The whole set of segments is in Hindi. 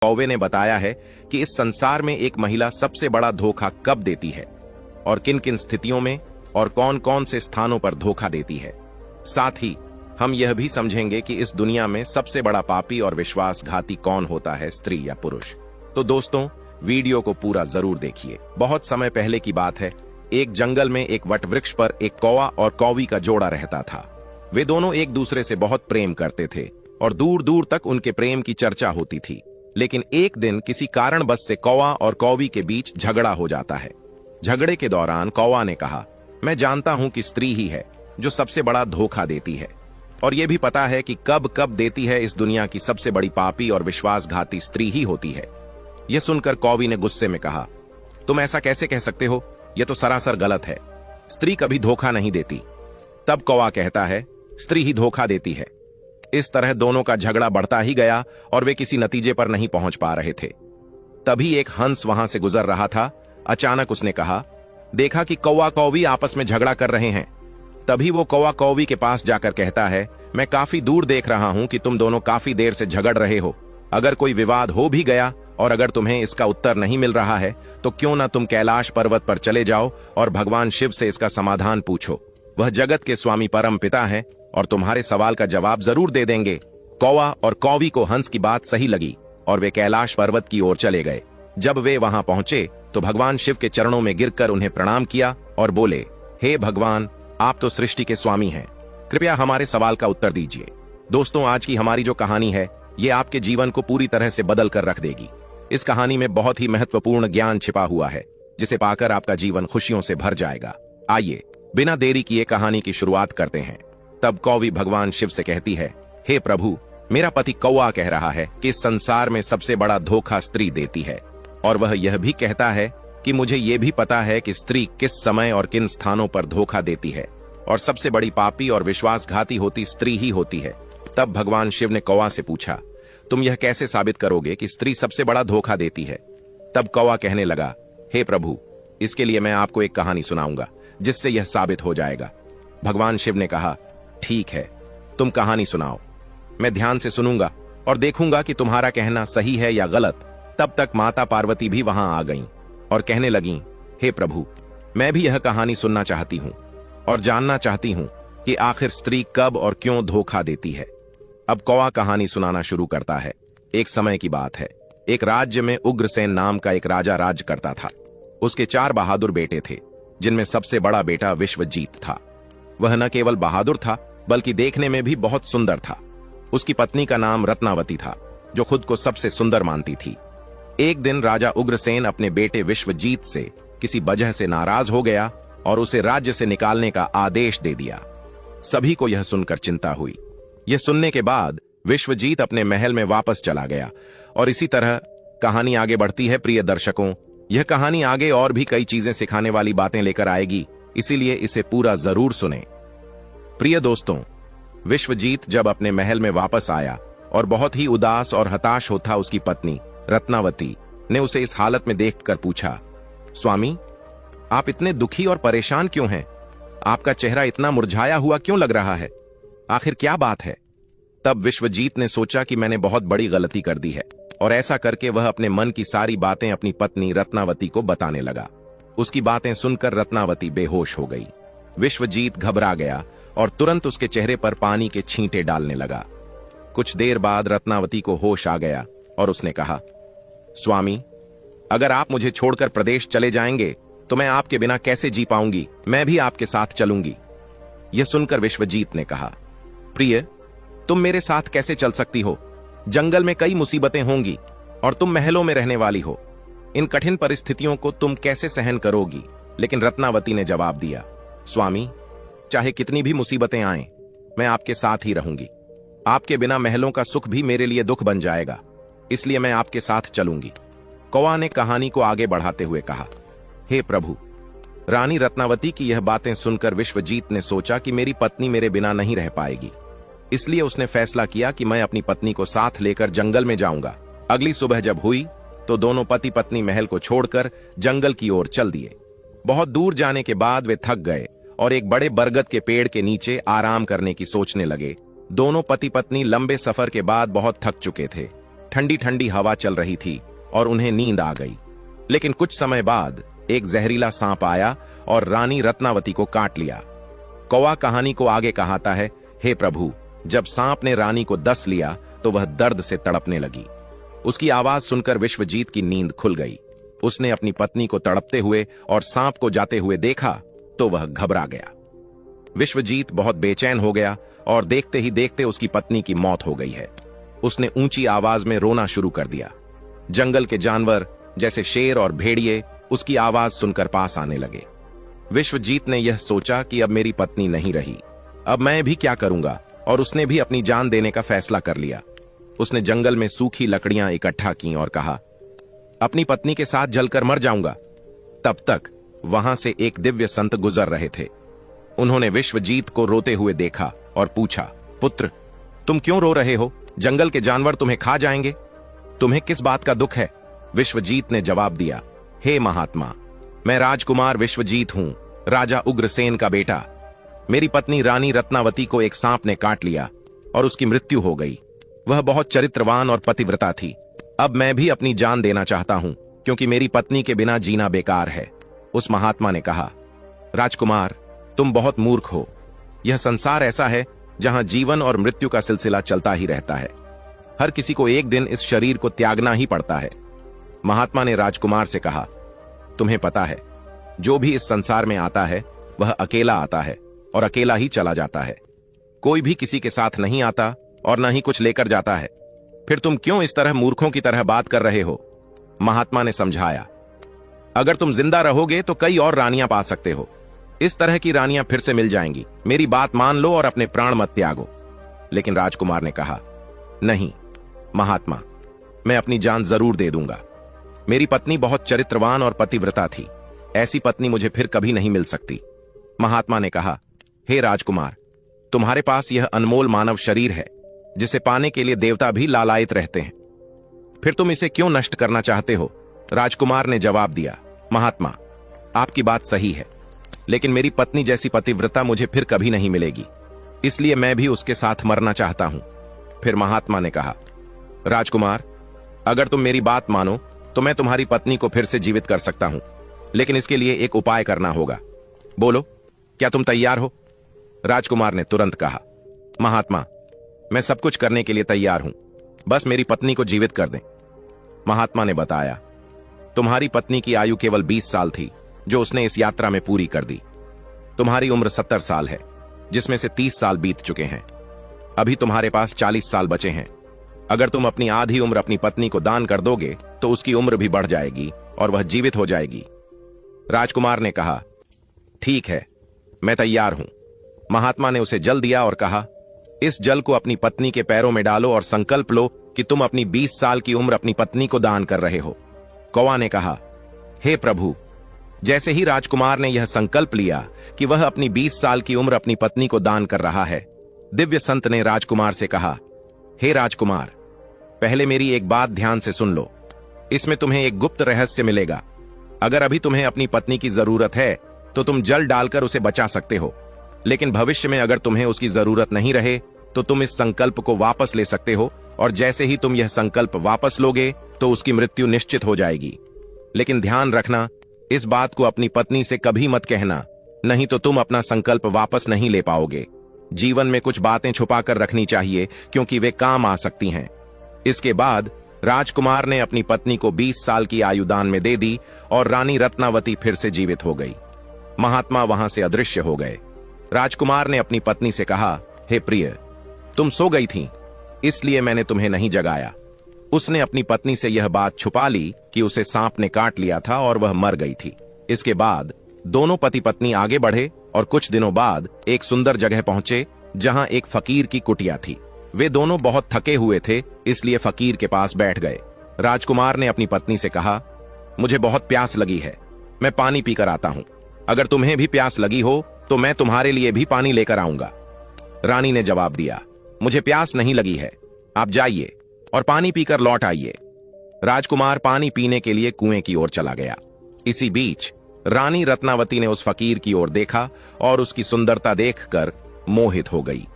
कौवे ने बताया है कि इस संसार में एक महिला सबसे बड़ा धोखा कब देती है और किन किन स्थितियों में और कौन कौन से स्थानों पर धोखा देती है। साथ ही हम यह भी समझेंगे कि इस दुनिया में सबसे बड़ा पापी और विश्वासघाती कौन होता है, स्त्री या पुरुष। तो दोस्तों, वीडियो को पूरा जरूर देखिए। बहुत समय पहले की बात है, एक जंगल में एक वटवृक्ष पर एक कौवा और कौवी का जोड़ा रहता था। वे दोनों एक दूसरे से बहुत प्रेम करते थे और दूर दूर तक उनके प्रेम की चर्चा होती थी। लेकिन एक दिन किसी कारणवश से कौवा और कौवी के बीच झगड़ा हो जाता है। झगड़े के दौरान कौवा ने कहा, मैं जानता हूं कि स्त्री ही है जो सबसे बड़ा धोखा देती है, और यह भी पता है कि कब कब देती है। इस दुनिया की सबसे बड़ी पापी और विश्वासघाती स्त्री ही होती है। यह सुनकर कौवी ने गुस्से में कहा, तुम ऐसा कैसे कह सकते हो? यह तो सरासर गलत है। स्त्री कभी धोखा नहीं देती। तब कौवा कहता है, स्त्री ही धोखा देती है। इस तरह दोनों का झगड़ा बढ़ता ही गया और वे किसी नतीजे पर नहीं पहुंच पा रहे थे। तभी एक हंस वहां से गुजर रहा था। अचानक उसने कहा, देखा कि कौवा कौवी आपस में झगड़ा कर रहे हैं। तभी वो कौवा कौवी के पास जाकर कहता है, मैं काफी दूर देख रहा हूं कि तुम दोनों काफी देर से झगड़ रहे हो। अगर कोई विवाद हो भी गया और अगर तुम्हें इसका उत्तर नहीं मिल रहा है तो क्यों ना तुम कैलाश पर्वत पर चले जाओ और भगवान शिव से इसका समाधान पूछो। वह जगत के स्वामी परम पिता हैं और तुम्हारे सवाल का जवाब जरूर दे देंगे। कौवा और कौवी को हंस की बात सही लगी और वे कैलाश पर्वत की ओर चले गए। जब वे वहां पहुंचे तो भगवान शिव के चरणों में गिरकर उन्हें प्रणाम किया और बोले, हे भगवान, आप तो सृष्टि के स्वामी हैं, कृपया हमारे सवाल का उत्तर दीजिए। दोस्तों, आज की हमारी जो कहानी है ये आपके जीवन को पूरी तरह से बदल कर रख देगी। इस कहानी में बहुत ही महत्वपूर्ण ज्ञान छिपा हुआ है जिसे पाकर आपका जीवन खुशियों से भर जाएगा। आइए बिना देरी किए कहानी की शुरुआत करते हैं। तब कौवी भगवान शिव से कहती है, हे प्रभु, मेरा पति कौवा कह रहा है कि इस संसार में सबसे बड़ा धोखा स्त्री देती है, और वह यह भी कहता है कि मुझे यह भी पता है कि स्त्री किस समय और किन स्थानों पर धोखा देती है, और सबसे बड़ी पापी और विश्वासघाती होती स्त्री ही होती है। तब भगवान शिव ने कौवा से पूछा, तुम यह कैसे साबित करोगे कि स्त्री सबसे बड़ा धोखा देती है? तब कौवा कहने लगा, हे प्रभु, इसके लिए मैं आपको एक कहानी सुनाऊंगा जिससे यह साबित हो जाएगा। भगवान शिव ने कहा, ठीक है, तुम कहानी सुनाओ। मैं ध्यान से सुनूंगा और देखूंगा कि तुम्हारा कहना सही है या गलत। तब तक माता पार्वती भी वहां आ गईं और कहने लगीं, हे प्रभु, मैं भी यह कहानी सुनना चाहती हूं और जानना चाहती हूं कि आखिर स्त्री कब और क्यों धोखा देती है। अब कौवा कहानी सुनाना शुरू करता है। एक समय की बात है, एक राज्य में उग्रसेन नाम का एक राजा राज करता था। उसके 4 बहादुर बेटे थे, जिनमें सबसे बड़ा बेटा विश्वजीत था। वह न केवल बहादुर था बल्कि देखने में भी बहुत सुंदर था। उसकी पत्नी का नाम रत्नावती था, जो खुद को सबसे सुंदर मानती थी। एक दिन राजा उग्रसेन अपने बेटे विश्वजीत से किसी वजह से नाराज हो गया और उसे राज्य से निकालने का आदेश दे दिया। सभी को यह सुनकर चिंता हुई। यह सुनने के बाद विश्वजीत अपने महल में वापस चला गया। और इसी तरह कहानी आगे बढ़ती है। प्रिय दर्शकों, यह कहानी आगे और भी कई चीजें सिखाने वाली बातें लेकर आएगी, इसीलिए इसे पूरा जरूर सुने। प्रिय दोस्तों, विश्वजीत जब अपने महल में वापस आया और बहुत ही उदास और हताश होता उसकी पत्नी रत्नावती ने उसे इस हालत में देखकर पूछा, स्वामी, आप इतने दुखी और परेशान क्यों हैं? आपका चेहरा इतना मुरझाया हुआ क्यों लग रहा है? आखिर क्या बात है? तब विश्वजीत ने सोचा कि मैंने बहुत बड़ी गलती कर दी है, और ऐसा करके वह अपने मन की सारी बातें अपनी पत्नी रत्नावती को बताने लगा। उसकी बातें सुनकर रत्नावती बेहोश हो गई। विश्वजीत घबरा गया और तुरंत उसके चेहरे पर पानी के छींटे डालने लगा। कुछ देर बाद रत्नावती को होश आ गया और उसने कहा, स्वामी, अगर आप मुझे छोड़कर प्रदेश चले जाएंगे तो मैं आपके बिना कैसे जी पाऊंगी? मैं भी आपके साथ चलूंगी। यह सुनकर विश्वजीत ने कहा, प्रिय, तुम मेरे साथ कैसे चल सकती हो? जंगल में कई मुसीबतें होंगी और तुम महलों में रहने वाली हो। इन कठिन परिस्थितियों को तुम कैसे सहन करोगी? लेकिन रत्नावती ने जवाब दिया, स्वामी, चाहे कितनी भी मुसीबतें आएं, मैं आपके साथ ही रहूंगी। आपके बिना महलों का सुख भी मेरे लिए दुख बन जाएगा, इसलिए मैं आपके साथ चलूंगी। कौवा ने कहानी को आगे बढ़ाते हुए कहा, हे प्रभु, रानी रत्नावती की यह बातें सुनकर विश्वजीत ने सोचा कि मेरी पत्नी मेरे बिना नहीं रह पाएगी। इसलिए उसने फैसला किया कि मैं अपनी पत्नी को साथ लेकर जंगल में जाऊंगा। अगली सुबह जब हुई तो दोनों पति पत्नी महल को छोड़कर जंगल की ओर चल दिए। बहुत दूर जाने के बाद वे थक गए और एक बड़े बरगद के पेड़ के नीचे आराम करने की सोचने लगे। दोनों पति पत्नी लंबे सफर के बाद बहुत थक चुके थे। ठंडी ठंडी हवा चल रही थी और उन्हें नींद आ गई। लेकिन कुछ समय बाद एक जहरीला सांप आया और रानी रत्नावती को काट लिया। कौवा कहानी को आगे कहाता है, हे प्रभु, जब सांप ने रानी को डस लिया तो वह दर्द से तड़पने लगी। उसकी आवाज सुनकर विश्वजीत की नींद खुल गई। उसने अपनी पत्नी को तड़पते हुए और सांप को जाते हुए देखा तो वह घबरा गया। विश्वजीत बहुत बेचैन हो गया और देखते ही देखते उसकी पत्नी की मौत हो गई है। उसने ऊंची आवाज में रोना शुरू कर दिया। जंगल के जानवर जैसे शेर और भेड़िए उसकी आवाज सुनकर पास आने लगे। विश्वजीत ने यह सोचा कि अब मेरी पत्नी नहीं रही, अब मैं भी क्या करूंगा, और उसने भी अपनी जान देने का फैसला कर लिया। उसने जंगल में सूखी लकड़ियां इकट्ठा की और कहा, अपनी पत्नी के साथ जलकर मर जाऊंगा। तब तक वहां से एक दिव्य संत गुजर रहे थे। उन्होंने विश्वजीत को रोते हुए देखा और पूछा, पुत्र, तुम क्यों रो रहे हो? जंगल के जानवर तुम्हें खा जाएंगे। तुम्हें किस बात का दुख है? विश्वजीत ने जवाब दिया, हे महात्मा, मैं राजकुमार विश्वजीत हूं, राजा उग्रसेन का बेटा। मेरी पत्नी रानी रत्नावती को एक सांप ने काट लिया और उसकी मृत्यु हो गई। वह बहुत चरित्रवान और पतिव्रता थी। अब मैं भी अपनी जान देना चाहता हूं क्योंकि मेरी पत्नी के बिना जीना बेकार है। उस महात्मा ने कहा, राजकुमार, तुम बहुत मूर्ख हो। यह संसार ऐसा है जहां जीवन और मृत्यु का सिलसिला चलता ही रहता है। हर किसी को एक दिन इस शरीर को त्यागना ही पड़ता है। महात्मा ने राजकुमार से कहा, तुम्हें पता है, जो भी इस संसार में आता है वह अकेला आता है और अकेला ही चला जाता है। कोई भी किसी के साथ नहीं आता और न ही कुछ लेकर जाता है। फिर तुम क्यों इस तरह मूर्खों की तरह बात कर रहे हो? महात्मा ने समझाया, अगर तुम जिंदा रहोगे तो कई और रानियां पा सकते हो। इस तरह की रानियां फिर से मिल जाएंगी। मेरी बात मान लो और अपने प्राण मत त्यागो। लेकिन राजकुमार ने कहा, नहीं महात्मा, मैं अपनी जान जरूर दे दूंगा। मेरी पत्नी बहुत चरित्रवान और पतिव्रता थी। ऐसी पत्नी मुझे फिर कभी नहीं मिल सकती। महात्मा ने कहा, हे राजकुमार, तुम्हारे पास यह अनमोल मानव शरीर है जिसे पाने के लिए देवता भी लालायित रहते हैं। फिर तुम इसे क्यों नष्ट करना चाहते हो? राजकुमार ने जवाब दिया, महात्मा, आपकी बात सही है, लेकिन मेरी पत्नी जैसी पतिव्रता मुझे फिर कभी नहीं मिलेगी, इसलिए मैं भी उसके साथ मरना चाहता हूं। फिर महात्मा ने कहा, राजकुमार, अगर तुम मेरी बात मानो तो मैं तुम्हारी पत्नी को फिर से जीवित कर सकता हूं, लेकिन इसके लिए एक उपाय करना होगा। बोलो, क्या तुम तैयार हो? राजकुमार ने तुरंत कहा, महात्मा, मैं सब कुछ करने के लिए तैयार हूं, बस मेरी पत्नी को जीवित कर दें। महात्मा ने बताया, तुम्हारी पत्नी की आयु केवल 20 साल थी जो उसने इस यात्रा में पूरी कर दी। तुम्हारी उम्र 70 साल है जिसमें से 30 साल बीत चुके हैं। अभी तुम्हारे पास 40 साल बचे हैं। अगर तुम अपनी आधी उम्र अपनी पत्नी को दान कर दोगे तो उसकी उम्र भी बढ़ जाएगी और वह जीवित हो जाएगी। राजकुमार ने कहा, ठीक है, मैं तैयार हूं। महात्मा ने उसे जल दिया और कहा, इस जल को अपनी पत्नी के पैरों में डालो और संकल्प लो कि तुम अपनी 20 साल की उम्र अपनी पत्नी को दान कर रहे हो। कौवा ने कहा, हे प्रभु, जैसे ही राजकुमार ने यह संकल्प लिया कि वह अपनी 20 साल की उम्र अपनी पत्नी को दान कर रहा है, दिव्य संत ने राजकुमार से कहा, हे राजकुमार, पहले मेरी एक बात ध्यान से सुन लो। इसमें तुम्हें एक गुप्त रहस्य मिलेगा। अगर अभी तुम्हें अपनी पत्नी की जरूरत है तो तुम जल डालकर उसे बचा सकते हो, लेकिन भविष्य में अगर तुम्हें उसकी जरूरत नहीं रहे तो तुम इस संकल्प को वापस ले सकते हो, और जैसे ही तुम यह संकल्प वापस लोगे तो उसकी मृत्यु निश्चित हो जाएगी। लेकिन ध्यान रखना, इस बात को अपनी पत्नी से कभी मत कहना, नहीं तो तुम अपना संकल्प वापस नहीं ले पाओगे। जीवन में कुछ बातें छुपाकर रखनी चाहिए क्योंकि वे काम आ सकती हैं। इसके बाद राजकुमार ने अपनी पत्नी को 20 साल की आयु दान में दे दी और रानी रत्नावती फिर से जीवित हो गई। महात्मा वहां से अदृश्य हो गए। राजकुमार ने अपनी पत्नी से कहा, हे प्रिय, तुम सो गई थीं, इसलिए मैंने तुम्हें नहीं जगाया। उसने अपनी पत्नी से यह बात छुपा ली कि उसे सांप ने काट लिया था और वह मर गई थी। इसके बाद दोनों पति पत्नी आगे बढ़े और कुछ दिनों बाद एक सुंदर जगह पहुंचे जहां एक फकीर की कुटिया थी। वे दोनों बहुत थके हुए थे, इसलिए फकीर के पास बैठ गए। राजकुमार ने अपनी पत्नी से कहा, मुझे बहुत प्यास लगी है, मैं पानी पीकर आता हूं। अगर तुम्हें भी प्यास लगी हो तो मैं तुम्हारे लिए भी पानी लेकर आऊंगा। रानी ने जवाब दिया, मुझे प्यास नहीं लगी है, आप जाइए और पानी पीकर लौट आइए। राजकुमार पानी पीने के लिए कुएं की ओर चला गया। इसी बीच रानी रत्नावती ने उस फकीर की ओर देखा और उसकी सुंदरता देखकर मोहित हो गई।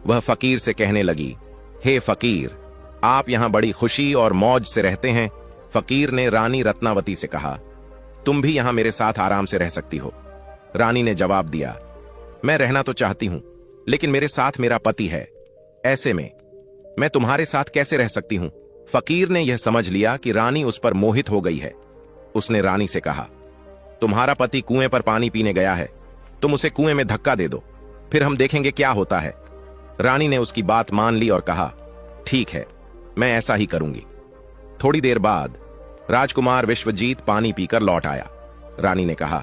वह फकीर से कहने लगी, हे फकीर, आप यहाँ बड़ी खुशी और मौज से रहते हैं। फकीर ने रानी रत्नावती से कहा, तुम भी यहाँ मेरे साथ आराम से रह सकती हो। रानी ने जवाब दिया, मैं रहना तो चाहती हूं, लेकिन मेरे साथ मेरा पति है। ऐसे में मैं तुम्हारे साथ कैसे रह सकती हूं? फकीर ने यह समझ लिया कि रानी उस पर मोहित हो गई है। उसने रानी से कहा, तुम्हारा पति कुएं पर पानी पीने गया है, तुम उसे कुएं में धक्का दे दो, फिर हम देखेंगे क्या होता है। रानी ने उसकी बात मान ली और कहा, ठीक है, मैं ऐसा ही करूंगी। थोड़ी देर बाद राजकुमार विश्वजीत पानी पीकर लौट आया। रानी ने कहा,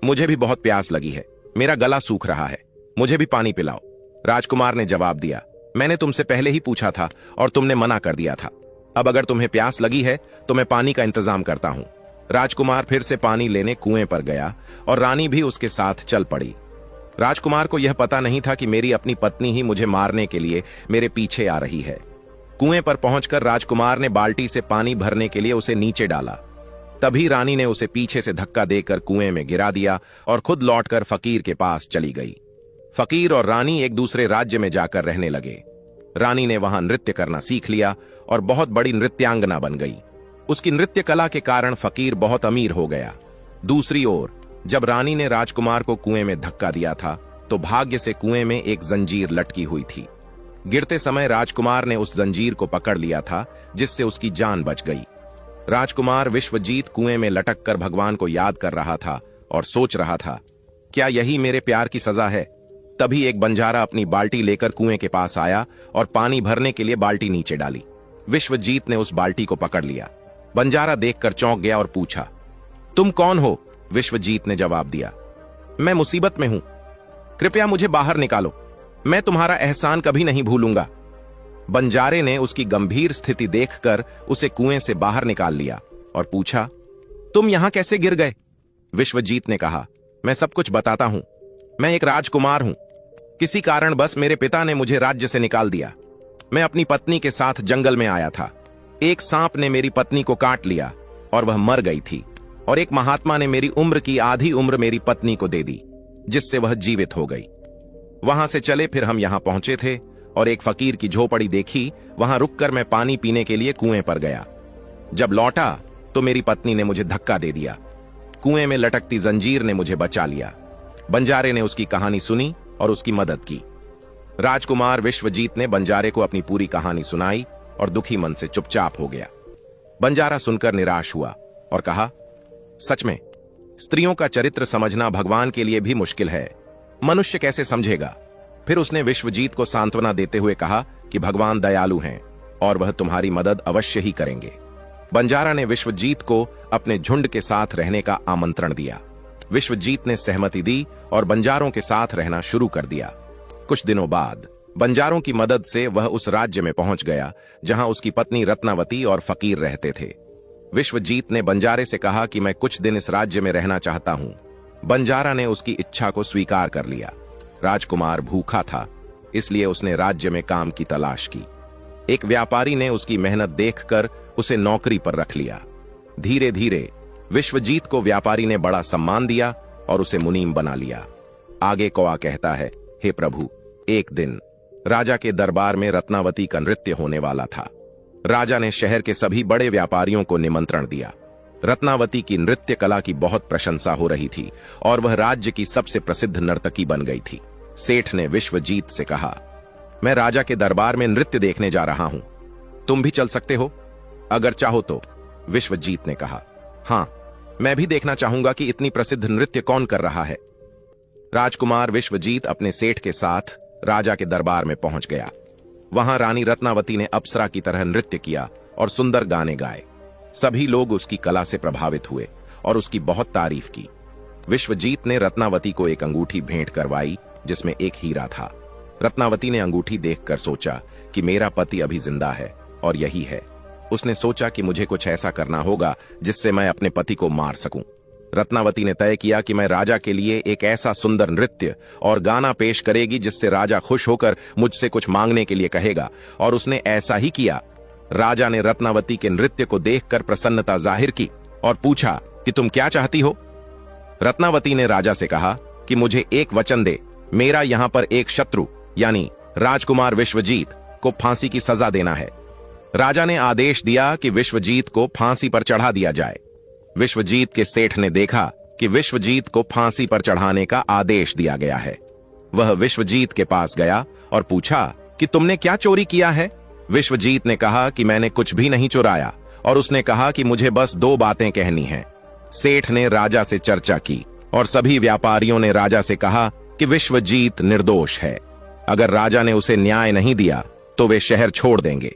मुझे भी बहुत प्यास लगी है, मेरा गला सूख रहा है, मुझे भी पानी पिलाओ। राजकुमार ने जवाब दिया, मैंने तुमसे पहले ही पूछा था और तुमने मना कर दिया था। अब अगर तुम्हें प्यास लगी है तो मैं पानी का इंतजाम करता हूं। राजकुमार फिर से पानी लेने कुएं पर गया और रानी भी उसके साथ चल पड़ी। राजकुमार को यह पता नहीं था कि मेरी अपनी पत्नी ही मुझे मारने के लिए मेरे पीछे आ रही है। कुएं पर पहुंचकर राजकुमार ने बाल्टी से पानी भरने के लिए उसे नीचे डाला। तभी रानी ने उसे पीछे से धक्का देकर कुएं में गिरा दिया और खुद लौटकर फकीर के पास चली गई। फकीर और रानी एक दूसरे राज्य में जाकर रहने लगे। रानी ने वहां नृत्य करना सीख लिया और बहुत बड़ी नृत्यांगना बन गई। उसकी नृत्य कला के कारण फकीर बहुत अमीर हो गया। दूसरी ओर जब रानी ने राजकुमार को कुएं में धक्का दिया था तो भाग्य से कुएं में एक जंजीर लटकी हुई थी। गिरते समय राजकुमार ने उस जंजीर को पकड़ लिया था, जिससे उसकी जान बच गई। राजकुमार विश्वजीत कुएं में लटक कर भगवान को याद कर रहा था और सोच रहा था, क्या यही मेरे प्यार की सजा है? तभी एक बंजारा अपनी बाल्टी लेकर कुएं के पास आया और पानी भरने के लिए बाल्टी नीचे डाली। विश्वजीत ने उस बाल्टी को पकड़ लिया। बंजारा देखकर चौंक गया और पूछा, तुम कौन हो? विश्वजीत ने जवाब दिया, मैं मुसीबत में हूं, कृपया मुझे बाहर निकालो, मैं तुम्हारा एहसान कभी नहीं भूलूंगा। बंजारे ने उसकी गंभीर स्थिति देखकर उसे कुएं से बाहर निकाल लिया और पूछा, तुम यहां कैसे गिर गए? विश्वजीत ने कहा, मैं सब कुछ बताता हूं। मैं एक राजकुमार हूं। किसी कारण बस मेरे पिता ने मुझे राज्य से निकाल दिया। मैं अपनी पत्नी के साथ जंगल में आया था। एक सांप ने मेरी पत्नी को काट लिया और वह मर गई थी, और एक महात्मा ने मेरी उम्र की आधी उम्र मेरी पत्नी को दे दी, जिससे वह जीवित हो गई। वहां से चले फिर हम यहां पहुंचे थे और एक फकीर की झोपड़ी देखी। वहां रुककर मैं पानी पीने के लिए कुएं पर गया। जब लौटा तो मेरी पत्नी ने मुझे धक्का दे दिया। कुएं में लटकती जंजीर ने मुझे बचा लिया। बंजारे ने उसकी कहानी सुनी और उसकी मदद की। राजकुमार विश्वजीत ने बंजारे को अपनी पूरी कहानी सुनाई और दुखी मन से चुपचाप हो गया। बंजारा सुनकर निराश हुआ और कहा, सच में स्त्रियों का चरित्र समझना भगवान के लिए भी मुश्किल है, मनुष्य कैसे समझेगा? फिर उसने विश्वजीत को सांत्वना देते हुए कहा कि भगवान दयालु हैं और वह तुम्हारी मदद अवश्य ही करेंगे। बंजारा ने विश्वजीत को अपने झुंड के साथ रहने का आमंत्रण दिया। विश्वजीत ने सहमति दी और बंजारों के साथ रहना शुरू कर दिया। कुछ दिनों बाद बंजारों की मदद से वह उस राज्य में पहुंच गया जहां उसकी पत्नी रत्नावती और फकीर रहते थे। विश्वजीत ने बंजारे से कहा कि मैं कुछ दिन इस राज्य में रहना चाहता हूं। बंजारा ने उसकी इच्छा को स्वीकार कर लिया। राजकुमार भूखा था, इसलिए उसने राज्य में काम की तलाश की। एक व्यापारी ने उसकी मेहनत देखकर उसे नौकरी पर रख लिया। धीरे धीरे विश्वजीत को व्यापारी ने बड़ा सम्मान दिया और उसे मुनीम बना लिया। आगे कौआ कहता है, हे प्रभु, एक दिन राजा के दरबार में रत्नावती का नृत्य होने वाला था। राजा ने शहर के सभी बड़े व्यापारियों को निमंत्रण दिया। रत्नावती की नृत्य कला की बहुत प्रशंसा हो रही थी और वह राज्य की सबसे प्रसिद्ध नर्तकी बन गई थी। सेठ ने विश्वजीत से कहा, मैं राजा के दरबार में नृत्य देखने जा रहा हूं, तुम भी चल सकते हो अगर चाहो तो। विश्वजीत ने कहा, हां, मैं भी देखना चाहूंगा कि इतनी प्रसिद्ध नृत्य कौन कर रहा है। राजकुमार विश्वजीत अपने सेठ के साथ राजा के दरबार में पहुंच गया। वहां रानी रत्नावती ने अप्सरा की तरह नृत्य किया और सुंदर गाने गाए। सभी लोग उसकी कला से प्रभावित हुए और उसकी बहुत तारीफ की। विश्वजीत ने रत्नावती को एक अंगूठी भेंट करवाई जिसमें एक हीरा था। रत्नावती ने अंगूठी देखकर सोचा कि मेरा पति अभी जिंदा है और यही है। उसने सोचा कि मुझे कुछ ऐसा करना होगा जिससे मैं अपने पति को मार सकूं। रत्नावती ने तय किया कि मैं राजा के लिए एक ऐसा सुंदर नृत्य और गाना पेश करेगी जिससे राजा खुश होकर मुझसे कुछ मांगने के लिए कहेगा, और उसने ऐसा ही किया। राजा ने रत्नावती के नृत्य को देखकर प्रसन्नता जाहिर की और पूछा कि तुम क्या चाहती हो? रत्नावती ने राजा से कहा कि मुझे एक वचन दे, मेरा यहां पर एक शत्रु यानी राजकुमार विश्वजीत को फांसी की सजा देना है। राजा ने आदेश दिया कि विश्वजीत को फांसी पर चढ़ा दिया जाए। विश्वजीत के सेठ ने देखा कि विश्वजीत को फांसी पर चढ़ाने का आदेश दिया गया है। वह विश्वजीत के पास गया और पूछा कि तुमने क्या चोरी किया है। विश्वजीत ने कहा कि मैंने कुछ भी नहीं चुराया, और उसने कहा कि मुझे बस 2 बातें कहनी हैं। सेठ ने राजा से चर्चा की और सभी व्यापारियों ने राजा से कहा कि विश्वजीत निर्दोष है। अगर राजा ने उसे न्याय नहीं दिया तो वे शहर छोड़ देंगे।